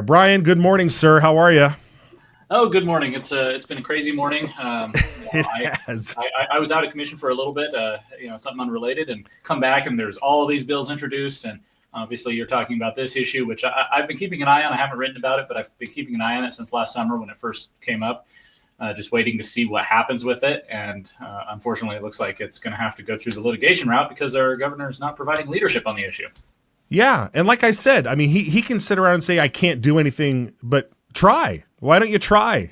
Brian, good morning, sir. How are you? Oh, good morning. It's been a crazy morning. It has. I was out of commission for a little bit, something unrelated, and come back and there's all these bills introduced, and obviously you're talking about this issue, which I've been keeping an eye on. I haven't written about it, but I've been keeping an eye on it since last summer when it first came up. Just waiting to see what happens with it, and unfortunately, it looks like it's going to have to go through the litigation route because our governor is not providing leadership on the issue. Yeah, and like I said, I mean, he can sit around and say, I can't do anything, but try. Why don't you try?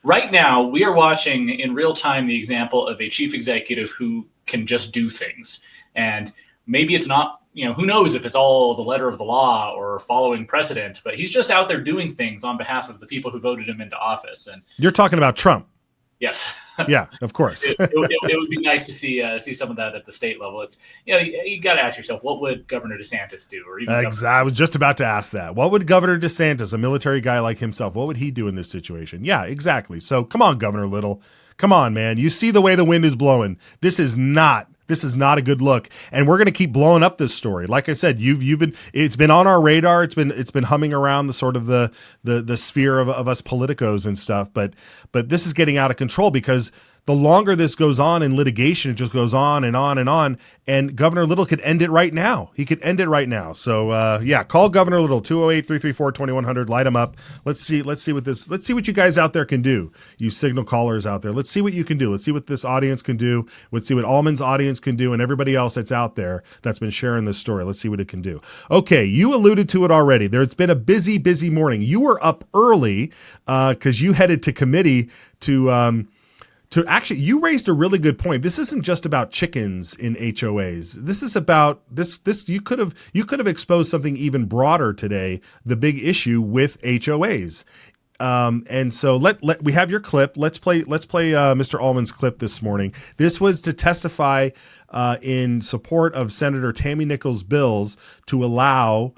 Right now, we are watching in real time the example of a chief executive who can just do things. And maybe it's not, who knows if it's all the letter of the law or following precedent, but he's just out there doing things on behalf of the people who voted him into office. And you're talking about Trump. Yes. Yeah, of course. It would be nice to see some of that at the state level. It's you got to ask yourself, what would Governor DeSantis do? Or even I was just about to ask that. What would Governor DeSantis, a military guy like himself, what would he do in this situation? Yeah, exactly. So come on, Governor Little. Come on, man. You see the way the wind is blowing. This is not a good look, and we're going to keep blowing up this story. Like I said, it's been on our radar. It's been humming around the sort of the sphere of us politicos and stuff. But this is getting out of control because the longer this goes on in litigation, it just goes on and on and on. And Governor Little could end it right now. He could end it right now. So call Governor Little, 208-334-2100. Light him up. Let's see what you guys out there can do. You signal callers out there. Let's see what you can do. Let's see what this audience can do. Let's see what Almon's audience can do and everybody else that's out there that's been sharing this story. Let's see what it can do. Okay, you alluded to it already. There's been a busy, busy morning. You were up early because you headed to committee to actually, you raised a really good point. This isn't just about chickens in HOAs. This is about this. You could have exposed something even broader today. The big issue with HOAs. And so we have your clip. Let's play Mr. Almon's clip this morning. This was to testify in support of Senator Tammy Nichols' bills to allow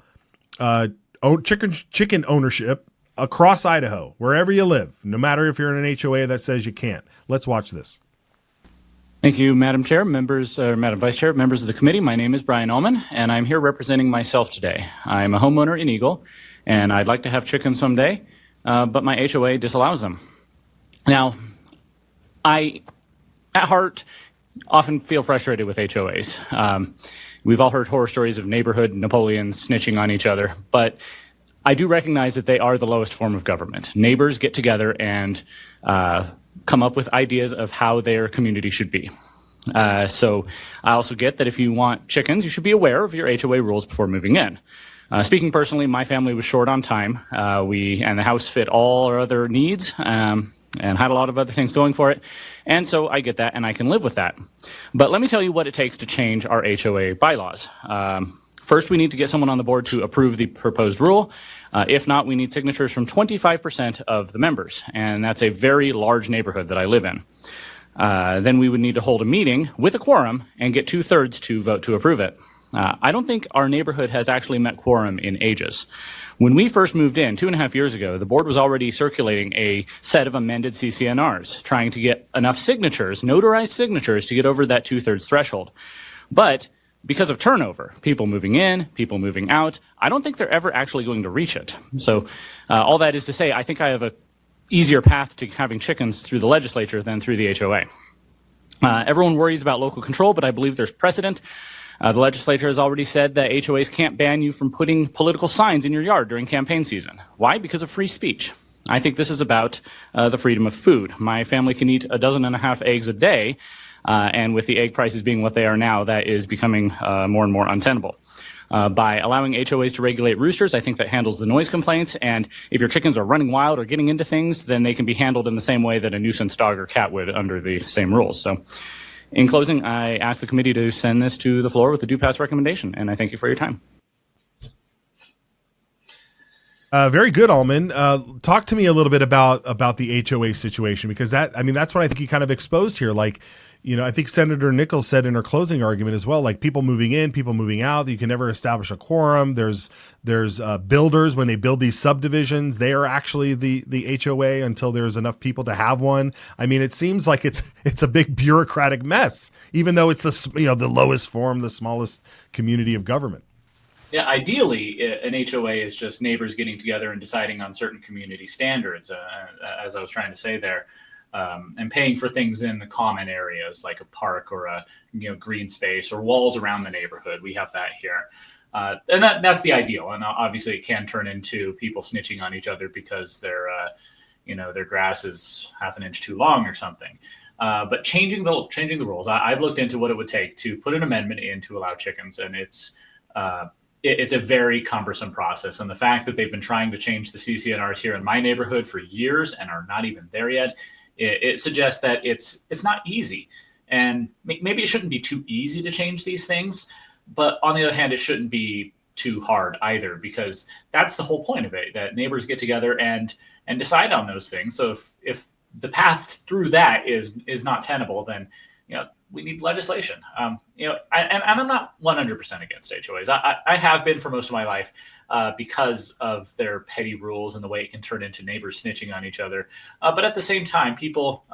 chicken ownership across Idaho, wherever you live, no matter if you're in an HOA that says you can't. Let's watch this. Thank you, Madam Chair, Madam Vice Chair, members of the committee. My name is Brian Almon, and I'm here representing myself today. I'm a homeowner in Eagle, and I'd like to have chickens someday, but my HOA disallows them. Now, I, at heart, often feel frustrated with HOAs. We've all heard horror stories of neighborhood Napoleons snitching on each other, but I do recognize that they are the lowest form of government. Neighbors get together and come up with ideas of how their community should be. So I also get that if you want chickens, you should be aware of your HOA rules before moving in. Speaking personally, my family was short on time. And the house fit all our other needs and had a lot of other things going for it. And so I get that and I can live with that. But let me tell you what it takes to change our HOA bylaws. First, we need to get someone on the board to approve the proposed rule. If not, we need signatures from 25% of the members, and that's a very large neighborhood that I live in. Then we would need to hold a meeting with a quorum and get 2/3 to vote to approve it. I don't think our neighborhood has actually met quorum in ages. When we first moved in 2.5 years ago, the board was already circulating a set of amended CCNRs, trying to get enough signatures, notarized signatures, to get over that 2/3 threshold. But because of turnover, people moving in, people moving out, I don't think they're ever actually going to reach it. So all that is to say, I think I have a easier path to having chickens through the legislature than through the HOA. Everyone worries about local control, but I believe there's precedent. The legislature has already said that HOAs can't ban you from putting political signs in your yard during campaign season. Why? Because of free speech. I think this is about the freedom of food. My family can eat 1.5 eggs a day, and with the egg prices being what they are now, that is becoming more and more untenable. By allowing HOAs to regulate roosters, I think that handles the noise complaints, and if your chickens are running wild or getting into things, then they can be handled in the same way that a nuisance dog or cat would under the same rules. So in closing, I ask the committee to send this to the floor with a do-pass recommendation, and I thank you for your time. Very good, Almon. Talk to me a little bit about the HOA situation, because that's what I think you kind of exposed here. Like, I think Senator Nichols said in her closing argument as well, like people moving in, people moving out, you can never establish a quorum. There's builders, when they build these subdivisions, they are actually the HOA until there's enough people to have one. I mean, it seems like it's a big bureaucratic mess, even though it's the lowest form, the smallest community of government. Yeah, ideally, an HOA is just neighbors getting together and deciding on certain community standards, as I was trying to say there, and paying for things in the common areas like a park or a green space or walls around the neighborhood. We have that here. And that's the ideal. And obviously it can turn into people snitching on each other because their grass is half an inch too long or something. But changing the rules, I've looked into what it would take to put an amendment in to allow chickens, and it's a very cumbersome process. And the fact that they've been trying to change the CCNRs here in my neighborhood for years and are not even there yet, it suggests that it's not easy. And maybe it shouldn't be too easy to change these things, but on the other hand, it shouldn't be too hard either, because that's the whole point of it, that neighbors get together and decide on those things. So if the path through that is not tenable, then we need legislation. And I'm not 100% against HOAs. I have been for most of my life because of their petty rules and the way it can turn into neighbors snitching on each other. But at the same time, people,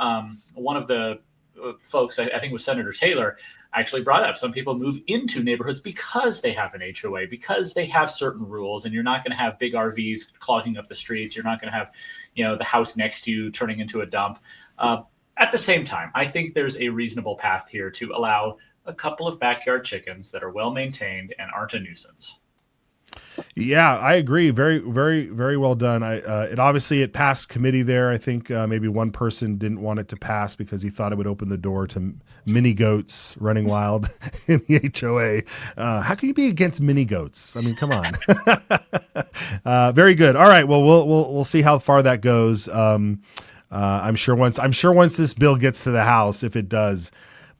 one of the folks, I think it was Senator Taylor, actually brought up some people move into neighborhoods because they have an HOA, because they have certain rules, and you're not going to have big RVs clogging up the streets. You're not going to have, the house next to you turning into a dump. At the same time, I think there's a reasonable path here to allow a couple of backyard chickens that are well maintained and aren't a nuisance. Yeah, I agree. Very, very, very well done. It passed committee there. I think maybe one person didn't want it to pass because he thought it would open the door to mini goats running wild in the HOA. How can you be against mini goats? I mean, come on. Very good. All right. Well, we'll see how far that goes. I'm sure once this bill gets to the House, if it does,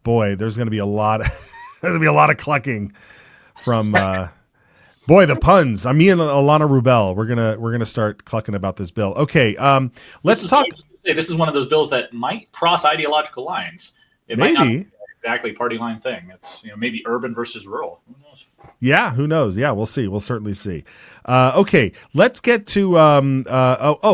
boy, there's going to be a lot of clucking from. Boy, the puns. Me and Alana Rubel, we're gonna start clucking about this bill. Okay, let's talk. This is one of those bills that might cross ideological lines. It might not be exactly party line thing. It's maybe urban versus rural. Who knows? Yeah, who knows? Yeah, we'll see. We'll certainly see. Okay, let's get to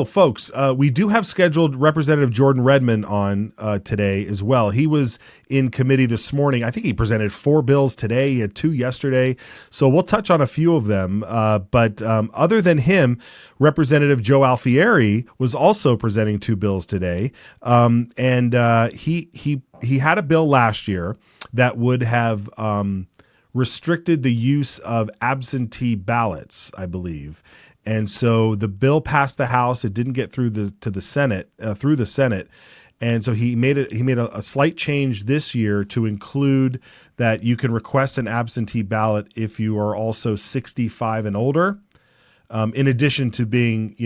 folks. We do have scheduled Representative Jordan Redmond on today as well. He was in committee this morning. I think he presented 4 bills today. He had 2 yesterday. So we'll touch on a few of them. But other than him, Representative Joe Alfieri was also presenting 2 bills today. He had a bill last year that would have restricted the use of absentee ballots, I believe. And so the bill passed the House. It didn't get through the Senate. And so he made a slight change this year to include that you can request an absentee ballot if you are also 65 and older, in addition to being,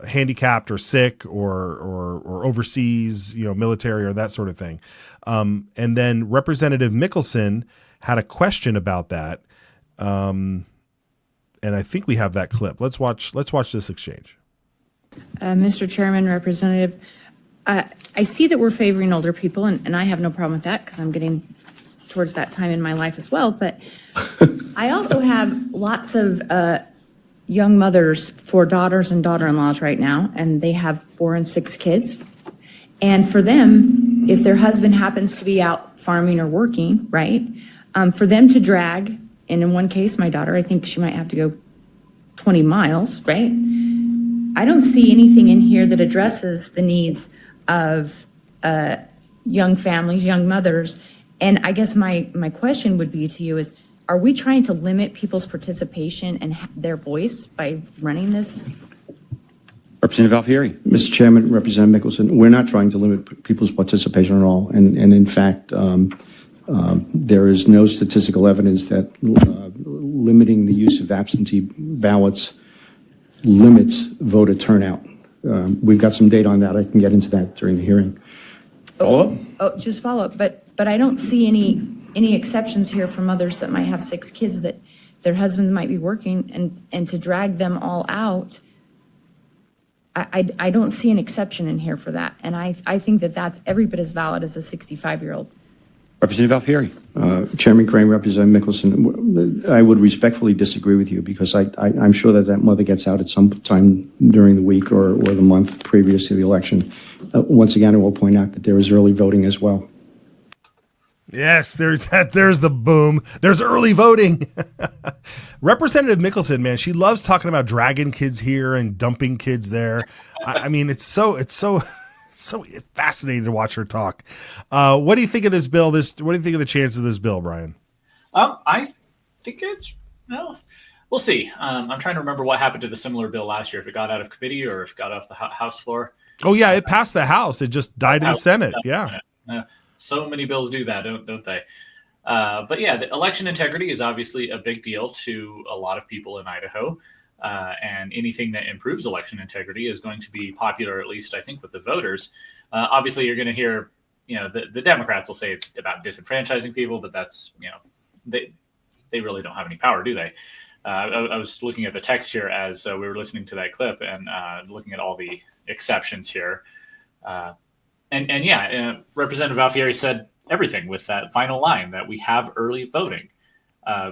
handicapped or sick or overseas, military or that sort of thing. And then Representative Mickelson had a question about that. And I think we have that clip. Let's watch this exchange. Mr. Chairman, Representative, I see that we're favoring older people, and I have no problem with that because I'm getting towards that time in my life as well. But I also have lots of young mothers for daughters and daughter-in-laws right now, and they have 4 and 6 kids. And for them, if their husband happens to be out farming or working, right, for them to drag, and in one case, my daughter, I think she might have to go 20 miles, right? I don't see anything in here that addresses the needs of young families, young mothers. And I guess my question would be to you is, are we trying to limit people's participation and their voice by running this? Representative Alfieri. Mr. Chairman, Representative Mickelson, we're not trying to limit people's participation at all. And in fact, there is no statistical evidence that limiting the use of absentee ballots limits voter turnout. We've got some data on that. I can get into that during the hearing. Follow up? Oh, just follow up. But I don't see any exceptions here for mothers that might have 6 kids that their husbands might be working, and to drag them all out. I don't see an exception in here for that. And I think that that's every bit as valid as a 65-year-old. Representative Alfieri. Chairman Crane, Representative Mickelson, I would respectfully disagree with you because I'm sure that mother gets out at some time during the week or the month previous to the election. Once again, I will point out that there is early voting as well. Yes, there's the boom. There's early voting. Representative Mickelson, man, she loves talking about dragging kids here and dumping kids there. I mean, it's so so fascinating to watch her talk. What do you think of this bill? What do you think of the chances of this bill, Brian? I think we'll see. I'm trying to remember what happened to the similar bill last year, if it got out of committee or if it got off the House floor. Oh yeah, it passed the House. It just died in the Senate. Yeah. So many bills do that, don't they? But yeah, the election integrity is obviously a big deal to a lot of people in Idaho. And anything that improves election integrity is going to be popular, at least I think, with the voters. Obviously, you're going to hear, the Democrats will say it's about disenfranchising people, but that's, they really don't have any power, do they? I was looking at the text here as we were listening to that clip and looking at all the exceptions here. Representative Alfieri said everything with that final line that we have early voting.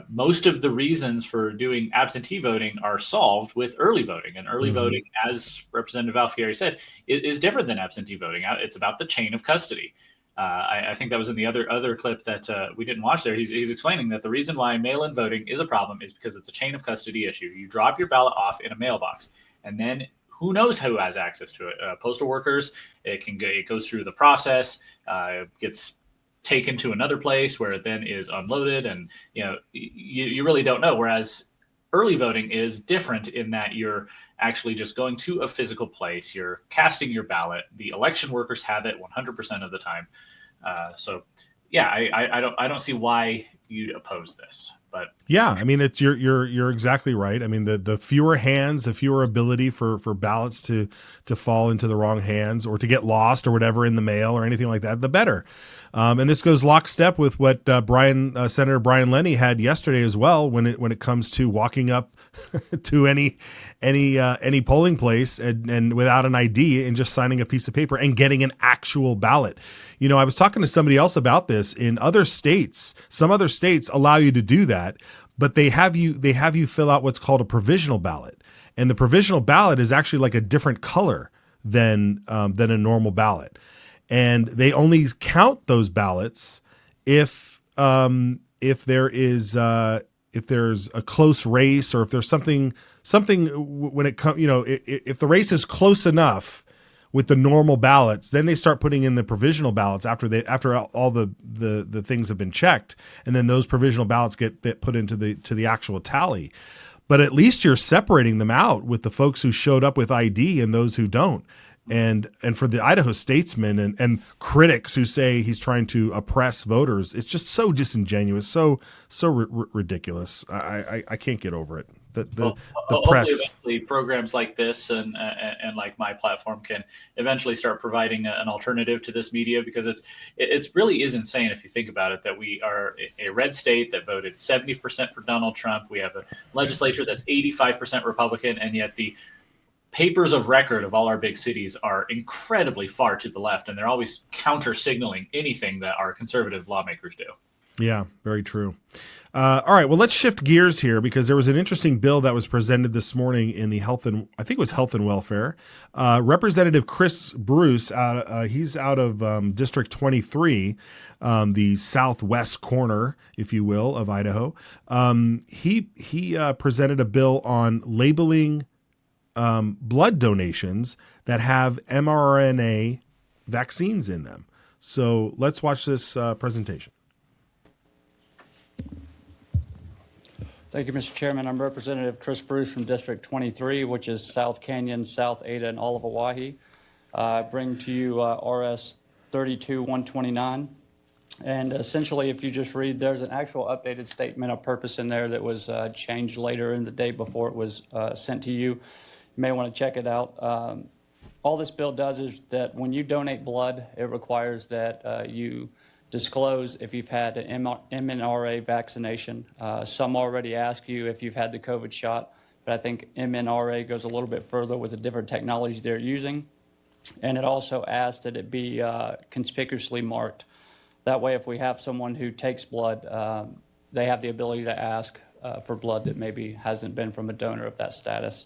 Most of the reasons for doing absentee voting are solved with early voting. And early voting, as Representative Alfieri said, is different than absentee voting. It's about the chain of custody. I think that was in the other clip that we didn't watch there. He's explaining that the reason why mail-in voting is a problem is because it's a chain of custody issue. You drop your ballot off in a mailbox, and then who knows who has access to it? Postal workers. It goes through the process, gets taken to another place where it then is unloaded, and you really don't know. Whereas early voting is different in that you're actually just going to a physical place. You're casting your ballot. The election workers have it 100% of the time. I don't see why you'd oppose this. But yeah, I mean, it's you're exactly right. I mean, the fewer hands, the fewer ability for ballots to fall into the wrong hands or to get lost or whatever in the mail or anything like that, the better. And this goes lockstep with what Senator Brian Lenny had yesterday as well when it comes to walking up to any polling place and without an ID and just signing a piece of paper and getting an actual ballot. I was talking to somebody else about this. In other states, some other states allow you to do that, but they have you fill out what's called a provisional ballot, and the provisional ballot is actually like a different color than a normal ballot, and they only count those ballots if there's a close race or if there's something when it comes, if the race is close enough with the normal ballots, then they start putting in the provisional ballots after all the things have been checked, and then those provisional ballots get put into the actual tally. But at least you're separating them out with the folks who showed up with ID and those who don't. And for the Idaho statesmen and critics who say he's trying to oppress voters, it's just so disingenuous, so ridiculous. I can't get over it. The press. Eventually programs like this and like my platform can eventually start providing an alternative to this media, because it really is insane if you think about it, that we are a red state that voted 70% for Donald Trump. We have a legislature that's 85% Republican, and yet the papers of record of all our big cities are incredibly far to the left, and they're always counter signaling anything that our conservative lawmakers do. Yeah, very true. All right, well, let's shift gears here, because there was an interesting bill that was presented this morning in the Health and Welfare. Representative Chris Bruce, he's out of District 23, the southwest corner, if you will, of Idaho. He presented a bill on labeling blood donations that have mRNA vaccines in them. So let's watch this presentation. Thank you, Mr. Chairman. I'm Representative Chris Bruce from District 23, which is South Canyon, South Ada, and all of Oahe. I bring to you RS 32-129. And essentially, if you just read, there's an actual updated statement of purpose in there that was changed later in the day before it was sent to you. You may want to check it out. All this bill does is that when you donate blood, it requires that you disclose if you've had an MNRA vaccination. Some already ask you if you've had the COVID shot, but I think MNRA goes a little bit further with the different technology they're using. And it also asks that it be conspicuously marked. That way, if we have someone who takes blood, they have the ability to ask for blood that maybe hasn't been from a donor of that status.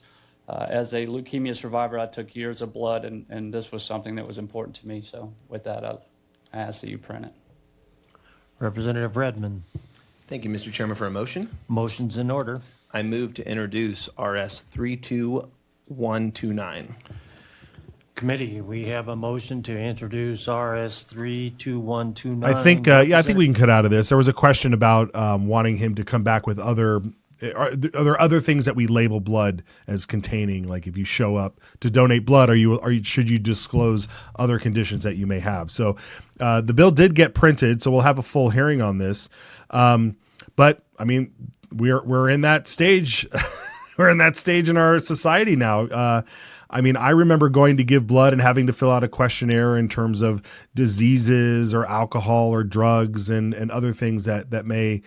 As a leukemia survivor, I took years of blood, and this was something that was important to me. So with that, I ask that you print it. Representative Redmond. Thank you, Mr. Chairman, for a motion. Motion's in order. I move to introduce RS 32129. Committee, we have a motion to introduce RS 32129. I think, I think we can cut out of this. There was a question about wanting him to come back with other. Are there other things that we label blood as containing? Like if you show up to donate blood, should you disclose other conditions that you may have? So the bill did get printed, so we'll have a full hearing on this. But I mean, we're in that stage. We're in that stage in our society now. I mean, I remember going to give blood and having to fill out a questionnaire in terms of diseases or alcohol or drugs and other things that may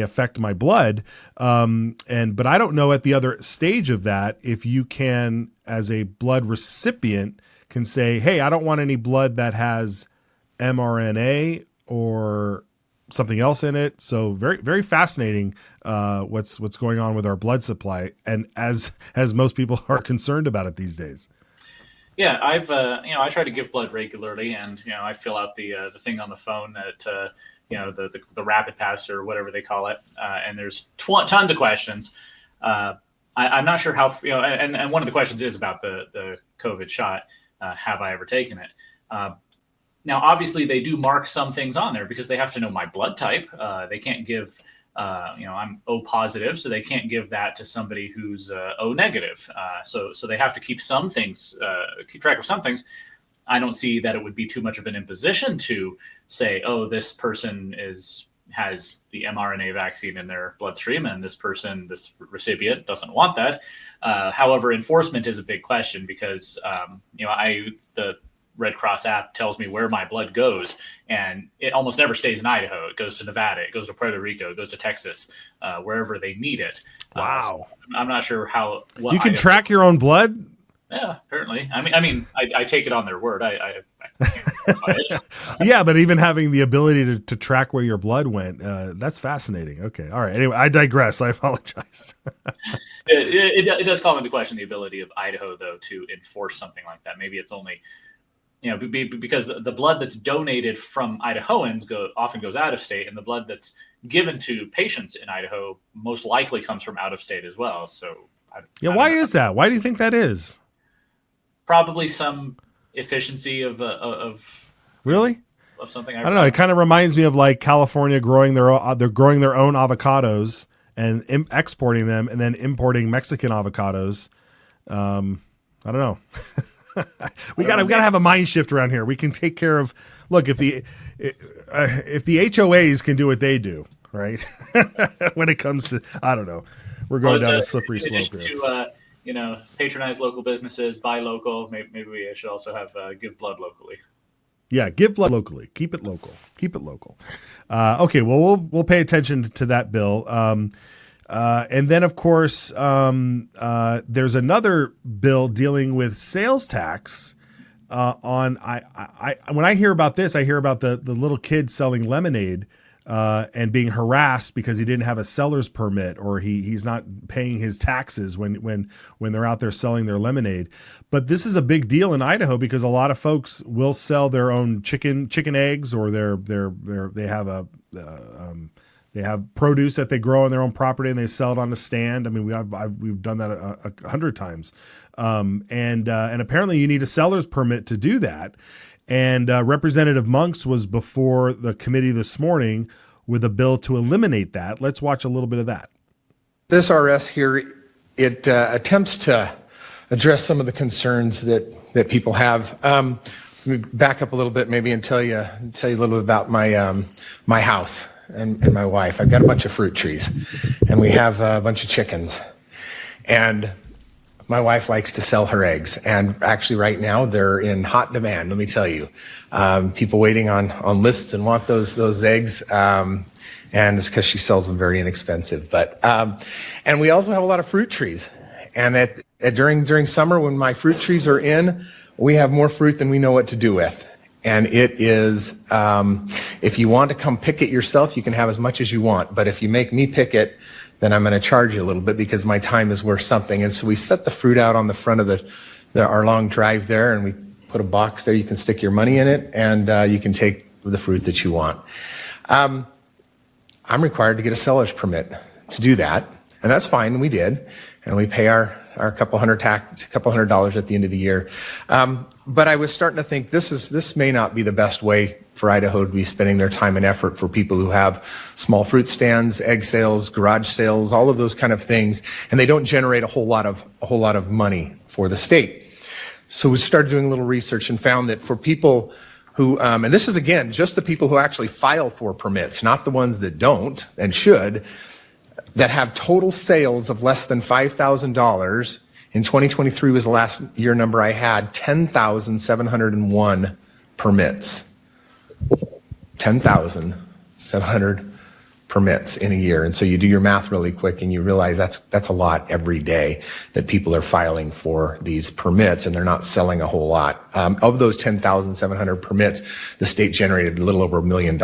affect my blood. But I don't know at the other stage of that if you can, as a blood recipient, can say, hey, I don't want any blood that has mRNA or something else in it. So very, very fascinating what's going on with our blood supply, and as most people are concerned about it these days. Yeah, I've I try to give blood regularly, and I fill out the thing on the phone that the rapid pass or whatever they call it, and there's tons of questions. I'm not sure how and one of the questions is about the COVID shot. Have I ever taken it? Now, obviously, they do mark some things on there because they have to know my blood type. They can't give, I'm O positive, so they can't give that to somebody who's O negative. So they have to keep some things, keep track of some things. I don't see that it would be too much of an imposition to say, oh, this person has the mRNA vaccine in their bloodstream, and this recipient doesn't want that. However, enforcement is a big question because, the Red Cross app tells me where my blood goes, and it almost never stays in Idaho. It goes to Nevada, it goes to Puerto Rico, it goes to Texas, wherever they need it. Wow. So I'm not sure how you can track your own blood. Yeah, apparently. I take it on their word. I can't verify it. Yeah, but even having the ability to track where your blood went, that's fascinating. Okay, all right. Anyway, I digress. I apologize. It does call into question the ability of Idaho, though, to enforce something like that. Maybe it's only because the blood that's donated from Idahoans often goes out of state, and the blood that's given to patients in Idaho most likely comes from out of state as well. So, why is that? Why do you think that is? Probably some efficiency of really of something. I don't know. It kind of reminds me of like California growing their own avocados and exporting them, and then importing Mexican avocados. I don't know. We gotta have a mind shift around here. We can take care of. Look, if the HOAs can do what they do, right? When it comes to, I don't know, we're going down a slippery slope here. To patronize local businesses, buy local. Maybe we should also have give blood locally. Yeah, give blood locally. Keep it local. Okay, well, we'll pay attention to that bill. And then, of course, there's another bill dealing with sales tax. When I hear about this, I hear about the little kid selling lemonade and being harassed because he didn't have a seller's permit, or he's not paying his taxes when they're out there selling their lemonade. But this is a big deal in Idaho because a lot of folks will sell their own chicken eggs, or they have produce that they grow on their own property and they sell it on the stand. I mean, we've done that 100 times. And apparently you need a seller's permit to do that. And Representative Monks was before the committee this morning with a bill to eliminate that. Let's watch a little bit of that. This RS here, it attempts to address some of the concerns that people have. Let me back up a little bit maybe and tell you a little bit about my house. And my wife. I've got a bunch of fruit trees, and we have a bunch of chickens. And my wife likes to sell her eggs, and actually right now they're in hot demand. Let me tell you, people waiting on lists and want those eggs, and it's because she sells them very inexpensive. But and we also have a lot of fruit trees, and during summer when my fruit trees are in, we have more fruit than we know what to do with. And it is, if you want to come pick it yourself, you can have as much as you want. But if you make me pick it, then I'm going to charge you a little bit because my time is worth something. And so we set the fruit out on the front of our long drive there, and we put a box there. You can stick your money in it, and you can take the fruit that you want. I'm required to get a seller's permit to do that, and that's fine. We did, and we pay our couple $100 at the end of the year. But I was starting to think this may not be the best way for Idaho to be spending their time and effort for people who have small fruit stands, egg sales, garage sales, all of those kind of things, and they don't generate a whole lot of money for the state. So we started doing a little research and found that for people who, and this is again just the people who actually file for permits, not the ones that don't and should, that have total sales of less than $5,000. In 2023 was the last year number I had, 10,701 permits. 10,700 permits in a year. And so you do your math really quick and you realize that's a lot every day that people are filing for these permits, and they're not selling a whole lot. Of those 10,700 permits, the state generated a little over $1 million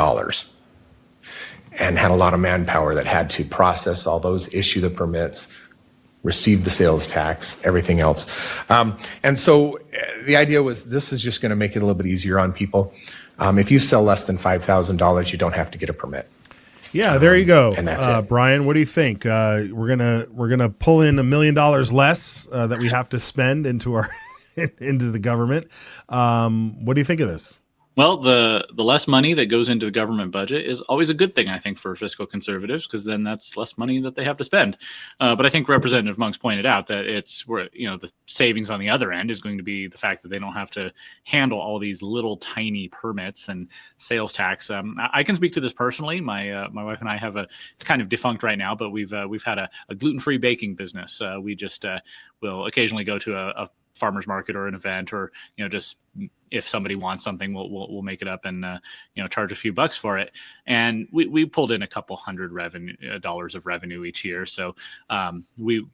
and had a lot of manpower that had to process all those, issue the permits, receive the sales tax, everything else. And so the idea was this is just going to make it a little bit easier on people. If you sell less than $5,000, you don't have to get a permit. Yeah, there you go. And that's it. Brian, what do you think? We're gonna pull in $1 million less that we have to spend into our into the government. What do you think of this? Well, the less money that goes into the government budget is always a good thing, I think, for fiscal conservatives, because then that's less money that they have to spend. But I think Representative Monk's pointed out that it's where, the savings on the other end is going to be the fact that they don't have to handle all these little tiny permits and sales tax. I can speak to this personally. My wife and I have it's kind of defunct right now, but we've had a gluten-free baking business. We just will occasionally go to a farmer's market or an event, or just if somebody wants something, we'll make it up and charge a few bucks for it. And we pulled in a couple $100 dollars of revenue each year, so we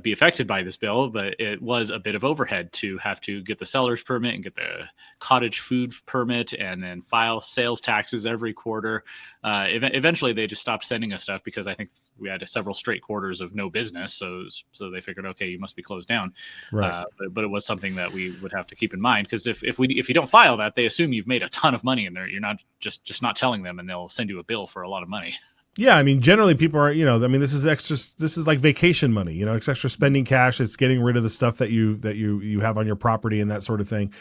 be affected by this bill, but it was a bit of overhead to have to get the seller's permit and get the cottage food permit and then file sales taxes every quarter. Eventually they just stopped sending us stuff because I think we had several straight quarters of no business. So they figured, okay, you must be closed down. Right. But it was something that we would have to keep in mind, because if you don't file that, they assume you've made a ton of money in there. You're not just not telling them, and they'll send you a bill for a lot of money. Yeah, I mean, generally people are, this is extra. This is like vacation money. It's extra spending cash. It's getting rid of the stuff that you have on your property and that sort of thing.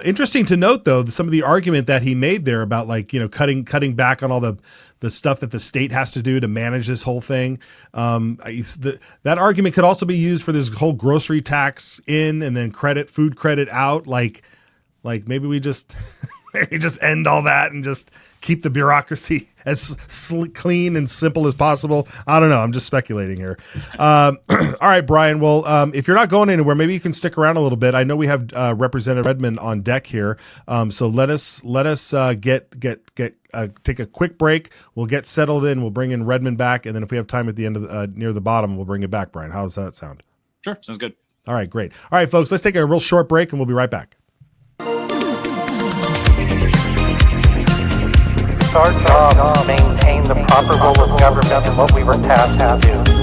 Interesting to note, though, some of the argument that he made there about cutting back on all the stuff that the state has to do to manage this whole thing. That argument could also be used for this whole grocery tax in and then food credit out. Like maybe we just just end all that and just keep the bureaucracy as clean and simple as possible. I don't know. I'm just speculating here. All right, Brian. Well, if you're not going anywhere, maybe you can stick around a little bit. I know we have Representative Redmond on deck here. So let us take a quick break. We'll get settled in. We'll bring in Redmond back, and then if we have time at the end of near the bottom, we'll bring it back. Brian, how does that sound? Sure, sounds good. All right, great. All right, folks, let's take a real short break, and we'll be right back. It's our job to maintain the proper role of government and what we were tasked to do.